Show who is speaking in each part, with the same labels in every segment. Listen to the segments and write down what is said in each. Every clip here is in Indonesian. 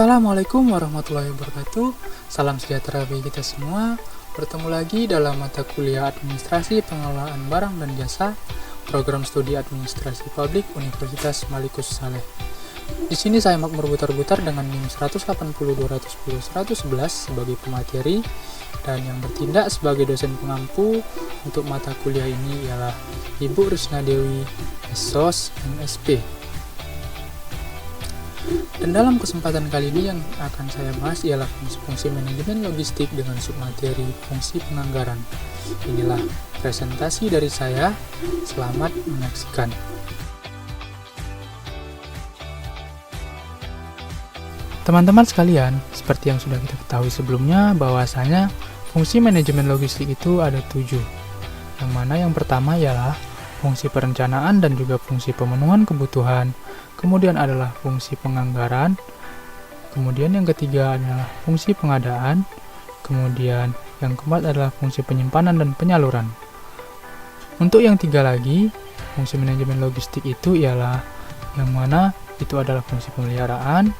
Speaker 1: Assalamualaikum warahmatullahi wabarakatuh. Salam sejahtera bagi kita semua. Bertemu lagi dalam mata kuliah Administrasi Pengelolaan Barang dan Jasa, Program Studi Administrasi Publik Universitas Malikus Saleh. Di sini saya berputar-putar dengan NIM 180-210-111 sebagai pemateri, dan yang bertindak sebagai dosen pengampu untuk mata kuliah ini ialah Ibu Risna Dewi, SOS, MSP. Dan dalam kesempatan kali ini yang akan saya bahas ialah fungsi manajemen logistik dengan submateri fungsi penganggaran. Inilah presentasi dari saya. Selamat menyaksikan. Teman-teman sekalian, seperti yang sudah kita ketahui sebelumnya, bahwasanya fungsi manajemen logistik itu ada 7. Yang mana yang pertama ialah fungsi perencanaan dan juga fungsi pemenuhan kebutuhan. Kemudian adalah fungsi penganggaran. Kemudian yang ketiga adalah fungsi pengadaan. Kemudian yang keempat adalah fungsi penyimpanan dan penyaluran. Untuk yang tiga lagi, fungsi manajemen logistik itu ialah yang mana itu adalah fungsi pemeliharaan.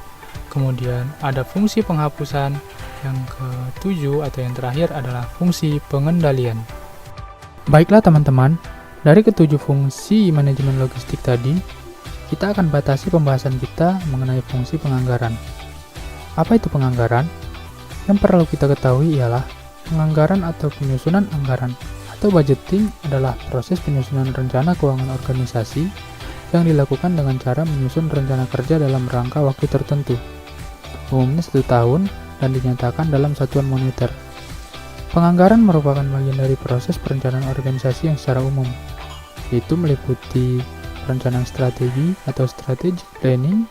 Speaker 1: Kemudian ada fungsi penghapusan. Yang ketujuh atau yang terakhir adalah fungsi pengendalian. Baiklah teman-teman, dari ketujuh fungsi manajemen logistik tadi, kita akan batasi pembahasan kita mengenai fungsi penganggaran. Apa itu penganggaran? Yang perlu kita ketahui ialah penganggaran atau penyusunan anggaran atau budgeting adalah proses penyusunan rencana keuangan organisasi yang dilakukan dengan cara menyusun rencana kerja dalam rangka waktu tertentu, umumnya 1 tahun dan dinyatakan dalam satuan moneter. Penganggaran merupakan bagian dari proses perencanaan organisasi yang secara umum, yaitu meliputi perencanaan strategi atau strategic planning,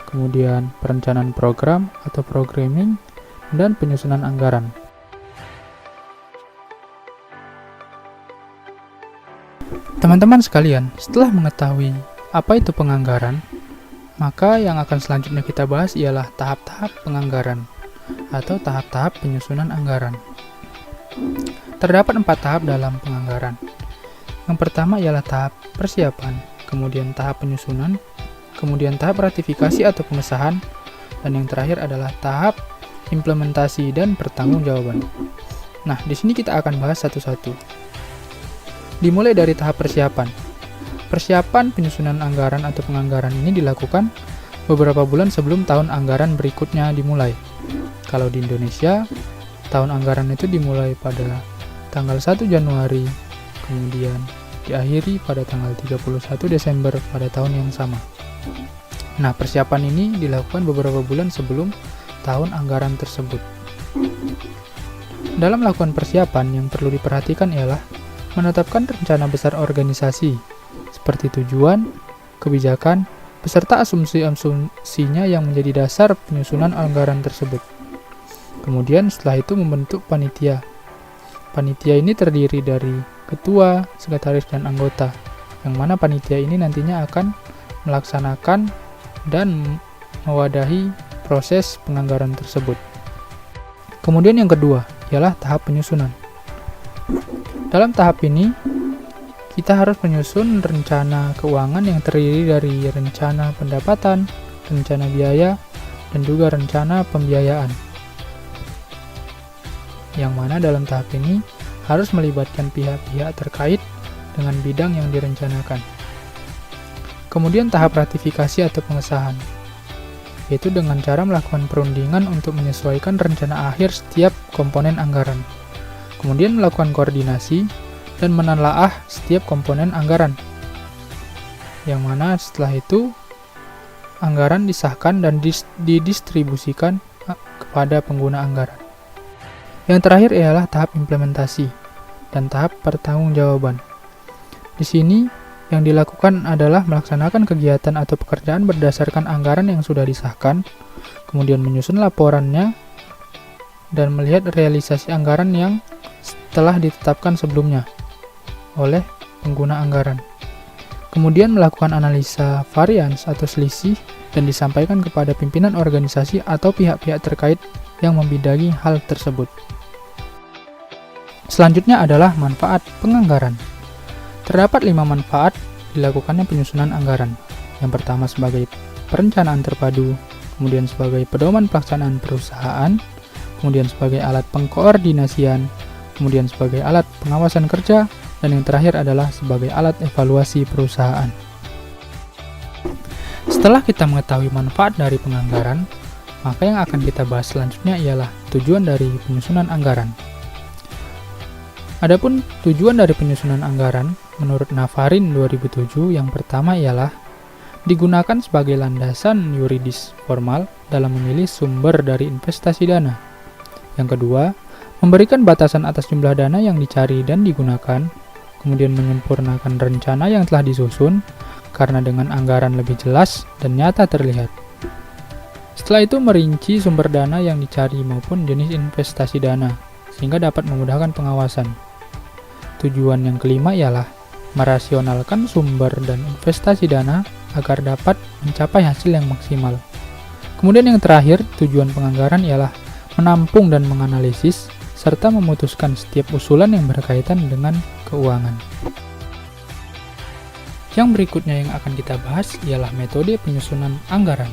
Speaker 1: kemudian perencanaan program atau programming, dan penyusunan anggaran. Teman-teman sekalian, setelah mengetahui apa itu penganggaran, maka yang akan selanjutnya kita bahas ialah tahap-tahap penganggaran atau tahap-tahap penyusunan anggaran. Terdapat 4 tahap dalam penganggaran. Yang pertama ialah tahap persiapan, kemudian tahap penyusunan, kemudian tahap ratifikasi atau pengesahan, dan yang terakhir adalah tahap implementasi dan pertanggungjawaban. Nah, di sini kita akan bahas satu-satu. Dimulai dari tahap persiapan. Persiapan penyusunan anggaran atau penganggaran ini dilakukan beberapa bulan sebelum tahun anggaran berikutnya dimulai. Kalau di Indonesia, tahun anggaran itu dimulai pada tanggal 1 Januari, kemudian diakhiri pada tanggal 31 Desember pada tahun yang sama. Nah, persiapan ini dilakukan beberapa bulan sebelum tahun anggaran tersebut. Dalam melakukan persiapan, yang perlu diperhatikan ialah menetapkan rencana besar organisasi, seperti tujuan, kebijakan, beserta asumsi-asumsinya yang menjadi dasar penyusunan anggaran tersebut. Kemudian setelah itu membentuk panitia. Panitia ini terdiri dari ketua, sekretaris, dan anggota, yang mana panitia ini nantinya akan melaksanakan dan mewadahi proses penganggaran tersebut. Kemudian yang kedua ialah tahap penyusunan. Dalam tahap ini, kita harus menyusun rencana keuangan yang terdiri dari rencana pendapatan, rencana biaya, dan juga rencana pembiayaan. Yang mana dalam tahap ini harus melibatkan pihak-pihak terkait dengan bidang yang direncanakan. Kemudian tahap ratifikasi atau pengesahan, yaitu dengan cara melakukan perundingan untuk menyesuaikan rencana akhir setiap komponen anggaran. Kemudian melakukan koordinasi dan menelaah setiap komponen anggaran. Yang mana setelah itu, anggaran disahkan dan didistribusikan kepada pengguna anggaran. Yang terakhir ialah tahap implementasi dan tahap pertanggungjawaban. Di sini, yang dilakukan adalah melaksanakan kegiatan atau pekerjaan berdasarkan anggaran yang sudah disahkan, kemudian menyusun laporannya, dan melihat realisasi anggaran yang telah ditetapkan sebelumnya oleh pengguna anggaran. Kemudian melakukan analisa varians atau selisih dan disampaikan kepada pimpinan organisasi atau pihak-pihak terkait yang membidangi hal tersebut. Selanjutnya adalah manfaat penganggaran. Terdapat 5 manfaat dilakukannya penyusunan anggaran. Yang pertama sebagai perencanaan terpadu, kemudian sebagai pedoman pelaksanaan perusahaan, kemudian sebagai alat pengkoordinasian, kemudian sebagai alat pengawasan kerja, dan yang terakhir adalah sebagai alat evaluasi perusahaan. Setelah kita mengetahui manfaat dari penganggaran, maka yang akan kita bahas selanjutnya ialah tujuan dari penyusunan anggaran. Adapun tujuan dari penyusunan anggaran, menurut Navarin 2007, yang pertama ialah digunakan sebagai landasan yuridis formal dalam memilih sumber dari investasi dana. Yang kedua, memberikan batasan atas jumlah dana yang dicari dan digunakan, kemudian menyempurnakan rencana yang telah disusun, karena dengan anggaran lebih jelas dan nyata terlihat. Setelah itu merinci sumber dana yang dicari maupun jenis investasi dana, sehingga dapat memudahkan pengawasan. Tujuan yang kelima ialah merasionalkan sumber dan investasi dana agar dapat mencapai hasil yang maksimal. Kemudian yang terakhir, tujuan penganggaran ialah menampung dan menganalisis, serta memutuskan setiap usulan yang berkaitan dengan keuangan. Yang berikutnya yang akan kita bahas ialah metode penyusunan anggaran.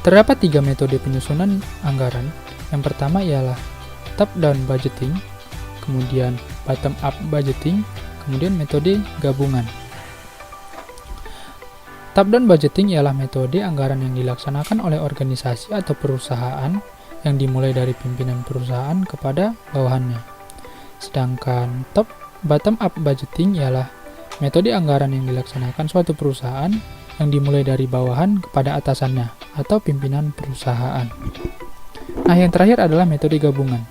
Speaker 1: Terdapat 3 metode penyusunan anggaran. Yang pertama ialah top-down budgeting, kemudian bottom-up budgeting, kemudian metode gabungan. Top-down budgeting ialah metode anggaran yang dilaksanakan oleh organisasi atau perusahaan yang dimulai dari pimpinan perusahaan kepada bawahannya. Sedangkan bottom-up budgeting ialah metode anggaran yang dilaksanakan suatu perusahaan yang dimulai dari bawahan kepada atasannya atau pimpinan perusahaan. Nah, yang terakhir adalah metode gabungan.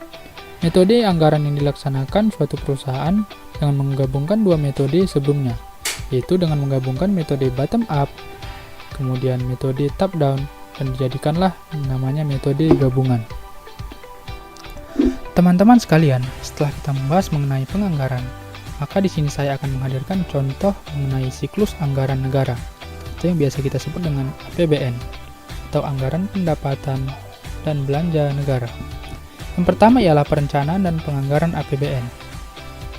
Speaker 1: Metode anggaran yang dilaksanakan suatu perusahaan dengan menggabungkan 2 metode sebelumnya, yaitu dengan menggabungkan metode bottom up, kemudian metode top down, dan dijadikanlah namanya metode gabungan. Teman-teman sekalian, setelah kita membahas mengenai penganggaran, maka di sini saya akan menghadirkan contoh mengenai siklus anggaran negara, atau yang biasa kita sebut dengan APBN, atau Anggaran Pendapatan dan Belanja Negara. Yang pertama ialah perencanaan dan penganggaran APBN,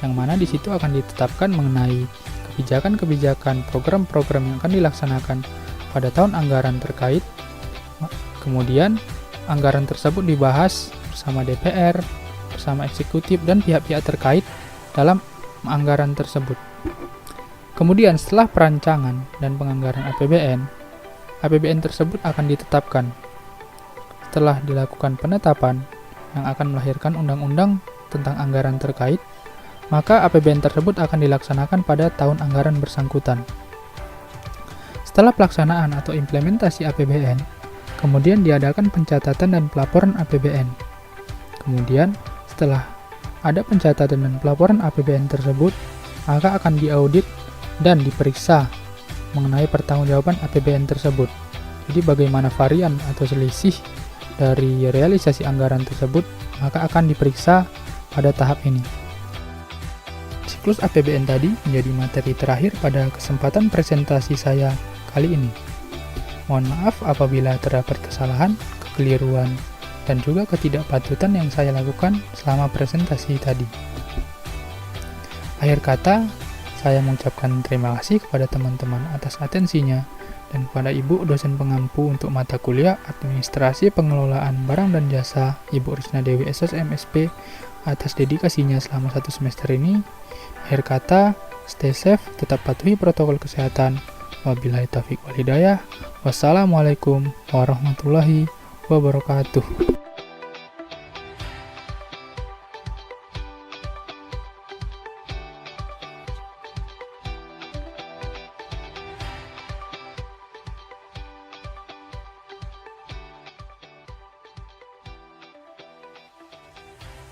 Speaker 1: yang mana di situ akan ditetapkan mengenai kebijakan-kebijakan program-program yang akan dilaksanakan pada tahun anggaran terkait. Kemudian, anggaran tersebut dibahas bersama DPR, bersama eksekutif dan pihak-pihak terkait dalam anggaran tersebut. Kemudian, setelah perancangan dan penganggaran APBN tersebut akan ditetapkan. Setelah dilakukan penetapan yang akan melahirkan undang-undang tentang anggaran terkait, maka APBN tersebut akan dilaksanakan pada tahun anggaran bersangkutan. Setelah pelaksanaan atau implementasi APBN, kemudian diadakan pencatatan dan pelaporan APBN. Kemudian, setelah ada pencatatan dan pelaporan APBN tersebut, maka akan diaudit dan diperiksa mengenai pertanggungjawaban APBN tersebut. Jadi bagaimana varian atau selisih dari realisasi anggaran tersebut, maka akan diperiksa pada tahap ini. Siklus APBN tadi menjadi materi terakhir pada kesempatan presentasi saya kali ini. Mohon maaf apabila terdapat kesalahan, kekeliruan, dan juga ketidakpatutan yang saya lakukan selama presentasi tadi. Akhir kata, saya mengucapkan terima kasih kepada teman-teman atas atensinya, dan kepada Ibu dosen pengampu untuk mata kuliah Administrasi Pengelolaan Barang dan Jasa, Ibu Risna Dewi SSM SP, atas dedikasinya selama 1 semester ini. Akhir kata, stay safe, tetap patuhi protokol kesehatan. Wabillahi taufiq wal hidayah. Wassalamualaikum warahmatullahi wabarakatuh.